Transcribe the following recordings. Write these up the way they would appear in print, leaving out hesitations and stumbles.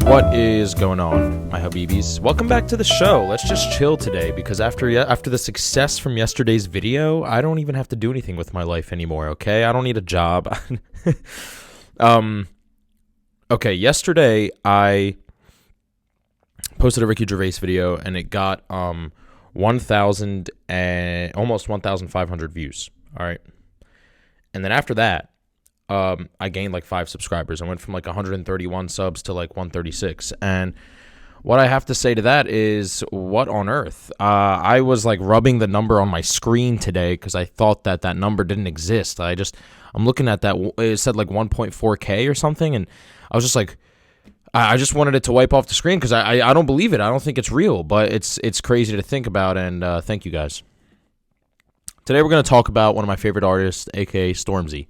What is going on, my Habibis? Welcome back to the show. Let's just chill today because after the success from yesterday's video, I don't even have to do anything with my life anymore, okay? I don't need a job. Okay, yesterday I posted a Ricky Gervais video and it got 1,000 and almost 1,500 views, all right? And then after that, I gained like 5 subscribers. I went from like 131 subs to like 136. And what I have to say to that is, what on earth? I was like rubbing the number on my screen today because I thought that number didn't exist. I'm looking at that. It said like 1.4K or something. And I was just like, I just wanted it to wipe off the screen because I don't believe it. I don't think it's real, but it's crazy to think about. And thank you guys. Today we're going to talk about one of my favorite artists, aka Stormzy.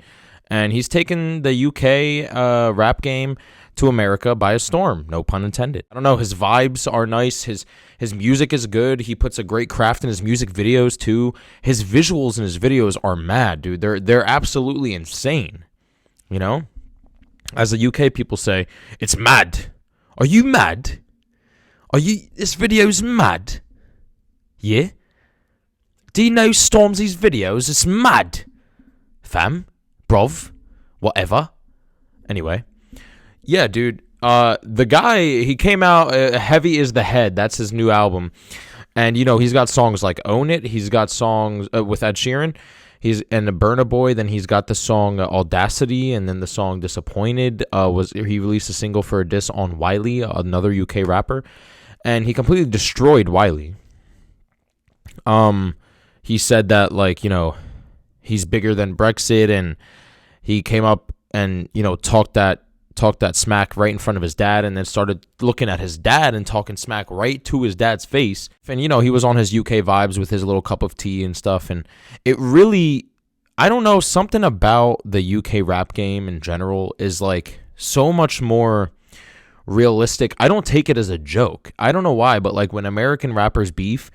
And he's taken the UK rap game to America by a storm, no pun intended. I don't know, his vibes are nice, his music is good, he puts a great craft in his music videos too. His visuals in his videos are mad, dude. They're absolutely insane, you know? As the UK people say, it's mad. Are you mad? This video's mad? Yeah? Do you know Stormzy's videos? It's mad. Fam? Brov, whatever. Anyway, yeah, dude. The guy, he came out. Heavy is the Head. That's his new album, and you know he's got songs like "Own It." He's got songs with Ed Sheeran. And the Burna Boy. Then he's got the song "Audacity," and then the song "Disappointed." He released a single for a diss on Wiley, another UK rapper, and he completely destroyed Wiley. He said that he's bigger than Brexit, and he came up and, talked that smack right in front of his dad, and then started looking at his dad and talking smack right to his dad's face. And, he was on his UK vibes with his little cup of tea and stuff. And it really, I don't know, something about the UK rap game in general is like so much more realistic. I don't take it as a joke. I don't know why, but like when American rappers beef,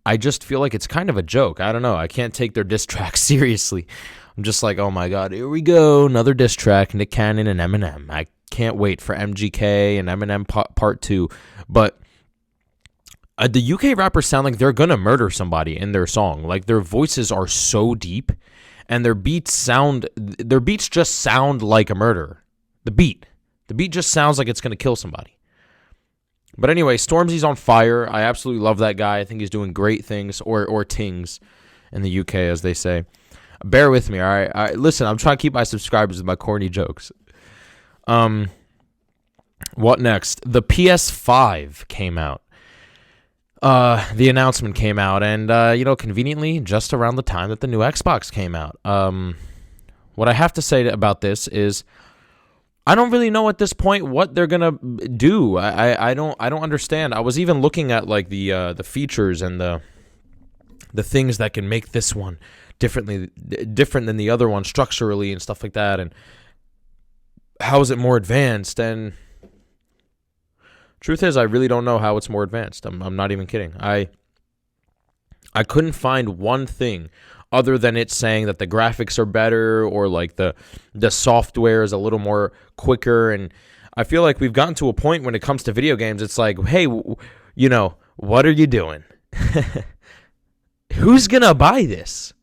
I just feel like it's kind of a joke. I don't know. I can't take their diss tracks seriously. I'm just like, oh my God, here we go. Another diss track, Nick Cannon and Eminem. I can't wait for MGK and Eminem part 2. But the UK rappers sound like they're going to murder somebody in their song. Like their voices are so deep and their beats just sound like a murderer. The beat just sounds like it's going to kill somebody. But anyway, Stormzy's on fire. I absolutely love that guy. I think he's doing great things, or tings in the UK, as they say. Bear with me, all right? Listen, I'm trying to keep my subscribers with my corny jokes. What next? The PS5 came out. The announcement came out, and, conveniently, just around the time that the new Xbox came out. What I have to say about this is, I don't really know at this point what they're gonna do. I don't understand. I was even looking at like the features and the things that can make this one different than the other one structurally and stuff like that, and how is it more advanced? And truth is, I really don't know how it's more advanced. I'm not even kidding. I couldn't find one thing other than it saying that the graphics are better, or like the software is a little more quicker. And I feel like we've gotten to a point when it comes to video games, it's like, hey, what are you doing? Who's going to buy this?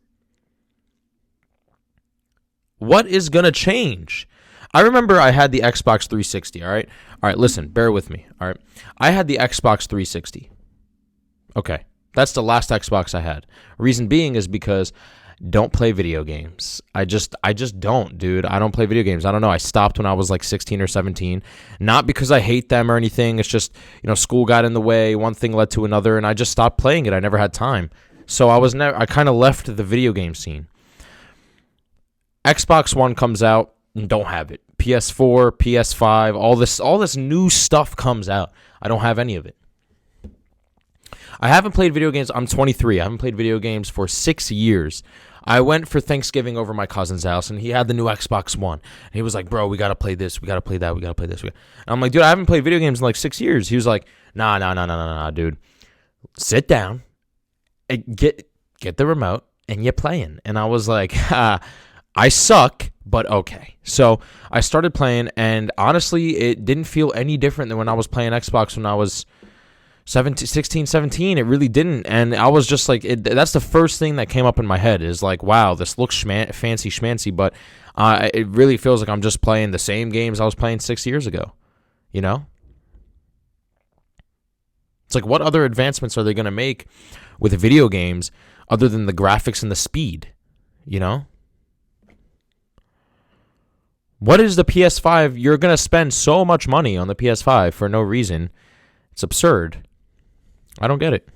What is going to change? I remember I had the Xbox 360, all right? All right, listen, bear with me, all right? I had the Xbox 360. Okay. That's the last Xbox I had. Reason being is because don't play video games. I just don't, dude. I don't play video games. I don't know. I stopped when I was like 16 or 17. Not because I hate them or anything. It's just, school got in the way. One thing led to another, and I just stopped playing it. I never had time. So I kind of left the video game scene. Xbox One comes out and don't have it. PS4, PS5, all this new stuff comes out. I don't have any of it. I haven't played video games. I'm 23. I haven't played video games for 6 years. I went for Thanksgiving over my cousin's house, and he had the new Xbox One. And he was like, bro, we got to play this. We got to play that. We got to play this. And I'm like, dude, I haven't played video games in like 6 years. He was like, nah, dude. Sit down, and get the remote, and you're playing. And I was like, I suck, but okay. So I started playing, and honestly, it didn't feel any different than when I was playing Xbox when I was 16, 17. It really didn't. And I was just like, that's the first thing that came up in my head is like, wow, this looks fancy schmancy, but it really feels like I'm just playing the same games I was playing 6 years ago, you know? It's like, what other advancements are they going to make with video games other than the graphics and the speed, you know? What is the PS5? You're going to spend so much money on the PS5 for no reason. It's absurd. I don't get it.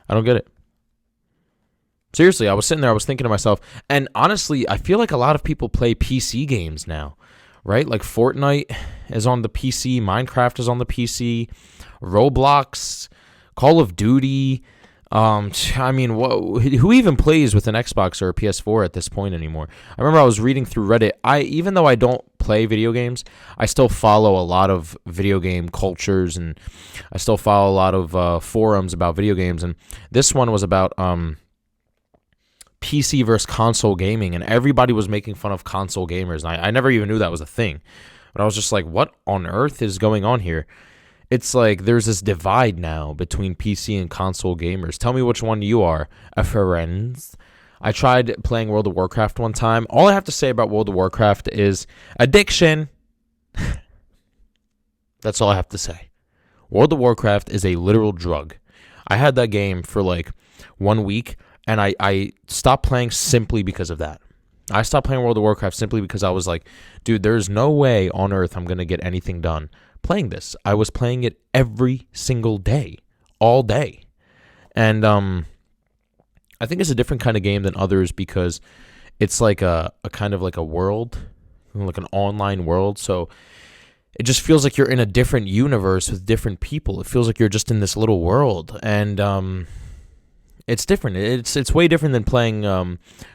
I don't get it. Seriously, I was sitting there, I was thinking to myself, and honestly, I feel like a lot of people play PC games now, right? Like Fortnite is on the PC, Minecraft is on the PC, Roblox, Call of Duty. I mean, who even plays with an Xbox or a PS4 at this point anymore? I remember I was reading through Reddit. Even though I don't play video games, I still follow a lot of video game cultures, and I still follow a lot of forums about video games. And this one was about PC versus console gaming, and everybody was making fun of console gamers. And I never even knew that was a thing, but I was just like, what on earth is going on here? It's like there's this divide now between PC and console gamers. Tell me which one you are, friends. I tried playing World of Warcraft one time. All I have to say about World of Warcraft is addiction. That's all I have to say. World of Warcraft is a literal drug. I had that game for like 1 week, and I stopped playing simply because of that. I stopped playing World of Warcraft simply because I was like, dude, there's no way on earth I'm going to get anything done playing this. I was playing it every single day, all day. And I think it's a different kind of game than others because it's like a kind of like a world, like an online world. So it just feels like you're in a different universe with different people. It feels like you're just in this little world. And it's different. It's way different than playing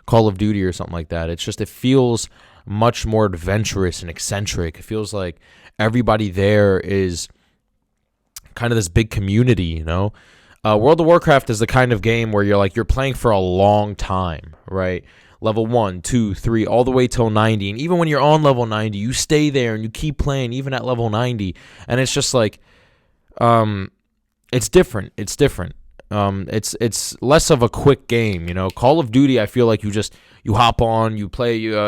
Call of Duty or something like that. It's just, it feels much more adventurous and eccentric. It feels like everybody there is kind of this big community, you know? World of Warcraft is the kind of game where you're playing for a long time, right? Level 1, 2, 3, all the way till 90. And even when you're on level 90, you stay there and you keep playing even at level 90. And it's just like, it's different. It's different. It's less of a quick game, you know. Call of Duty, I feel like you hop on, you play, you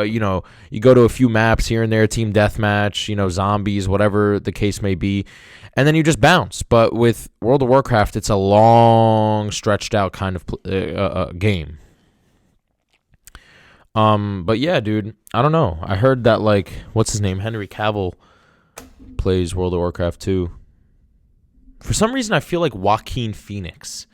go to a few maps here and there, team deathmatch, zombies, whatever the case may be, and then you just bounce. But with World of Warcraft, it's a long, stretched out kind of game. But yeah, dude, I don't know. I heard that what's his name, Henry Cavill, plays World of Warcraft too. For some reason, I feel like Joaquin Phoenix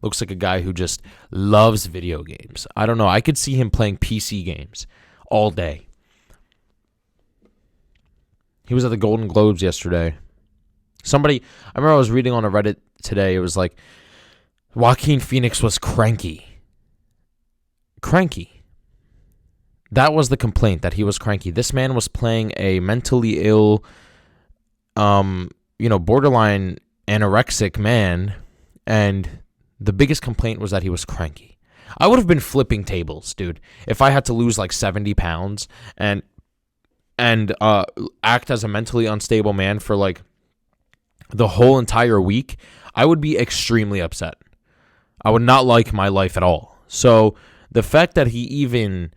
looks like a guy who just loves video games. I don't know. I could see him playing PC games all day. He was at the Golden Globes yesterday. I remember I was reading on a Reddit today. It was like, Joaquin Phoenix was cranky. Cranky. That was the complaint, that he was cranky. This man was playing a mentally ill, borderline anorexic man, and the biggest complaint was that he was cranky. I would have been flipping tables, dude, if I had to lose 70 pounds and act as a mentally unstable man for the whole entire week. I would be extremely upset. I would not like my life at all. So the fact that he even,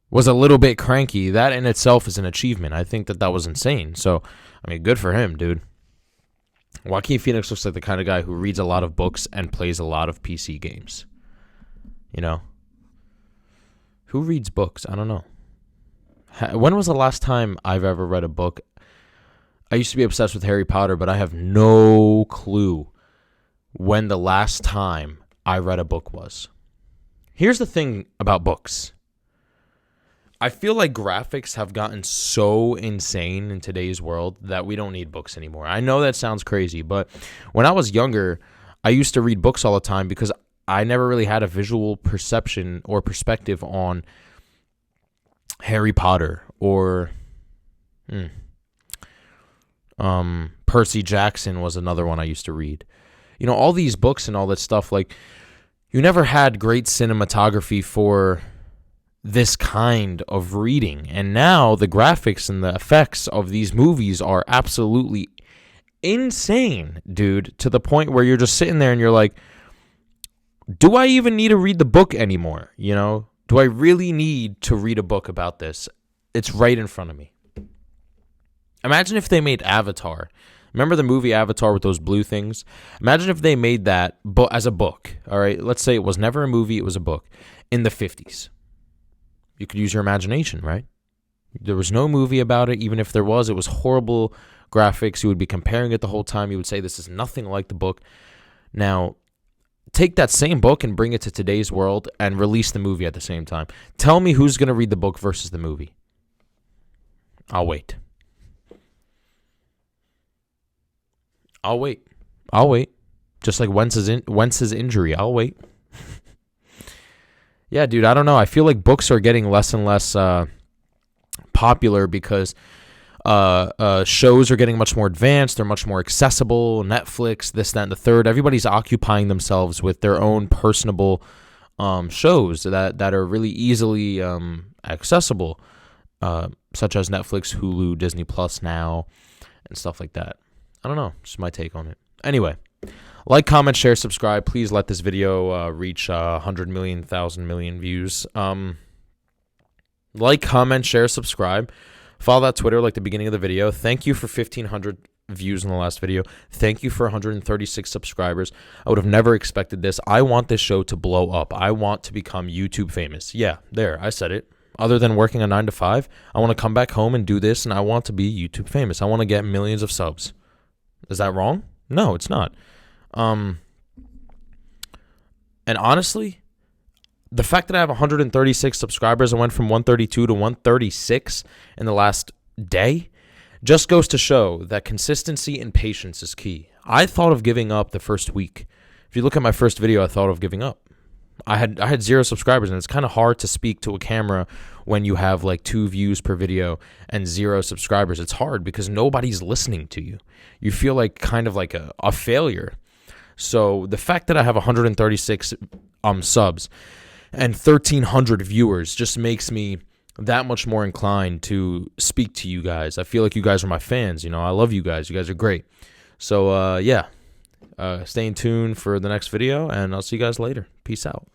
was a little bit cranky, that in itself is an achievement. I think that was insane. So, I mean, good for him, dude. Joaquin Phoenix looks like the kind of guy who reads a lot of books and plays a lot of PC games. Who reads books? I don't know. When was the last time I've ever read a book? I used to be obsessed with Harry Potter, but I have no clue when the last time I read a book was. Here's the thing about books. I feel like graphics have gotten so insane in today's world that we don't need books anymore. I know that sounds crazy, but when I was younger, I used to read books all the time because I never really had a visual perception or perspective on Harry Potter or Percy Jackson was another one I used to read. All these books and all that stuff, you never had great cinematography for this kind of reading. And now the graphics and the effects of these movies are absolutely insane, dude, to the point where you're just sitting there and you're like, do I even need to read the book anymore? You know, do I really need to read a book about this? It's right in front of me. Imagine if they made Avatar. Remember the movie Avatar with those blue things? Imagine if they made that as a book. All right, let's say it was never a movie, it was a book in the 50s. You could use your imagination, right? There was no movie about it. Even if there was, it was horrible graphics. You would be comparing it the whole time. You would say this is nothing like the book. Now, take that same book and bring it to today's world and release the movie at the same time. Tell me who's going to read the book versus the movie. I'll wait. I'll wait. Just like Wentz's injury. I'll wait. Yeah, dude, I don't know. I feel like books are getting less and less popular because shows are getting much more advanced. They're much more accessible. Netflix, this, that, and the third. Everybody's occupying themselves with their own personable shows that are really easily accessible, such as Netflix, Hulu, Disney Plus now, and stuff like that. I don't know. Just my take on it. Anyway. Like, comment, share, subscribe. Please let this video reach 100 million, 1,000 million views. Like, comment, share, subscribe. Follow that Twitter like the beginning of the video. Thank you for 1,500 views in the last video. Thank you for 136 subscribers. I would have never expected this. I want this show to blow up. I want to become YouTube famous. Yeah, there, I said it. Other than working a 9 to 5, I want to come back home and do this, and I want to be YouTube famous. I want to get millions of subs. Is that wrong? No, it's not. And honestly, the fact that I have 136 subscribers, I went from 132 to 136 in the last day, just goes to show that consistency and patience is key. I thought of giving up the first week. If you look at my first video, I thought of giving up. I had 0 subscribers, and it's kind of hard to speak to a camera when you have like 2 views per video and 0 subscribers. It's hard because nobody's listening to you. You feel like kind of like a failure. So the fact that I have 136 subs and 1,300 viewers just makes me that much more inclined to speak to you guys. I feel like you guys are my fans. You know, I love you guys. You guys are great. So, yeah, stay in tune for the next video, and I'll see you guys later. Peace out.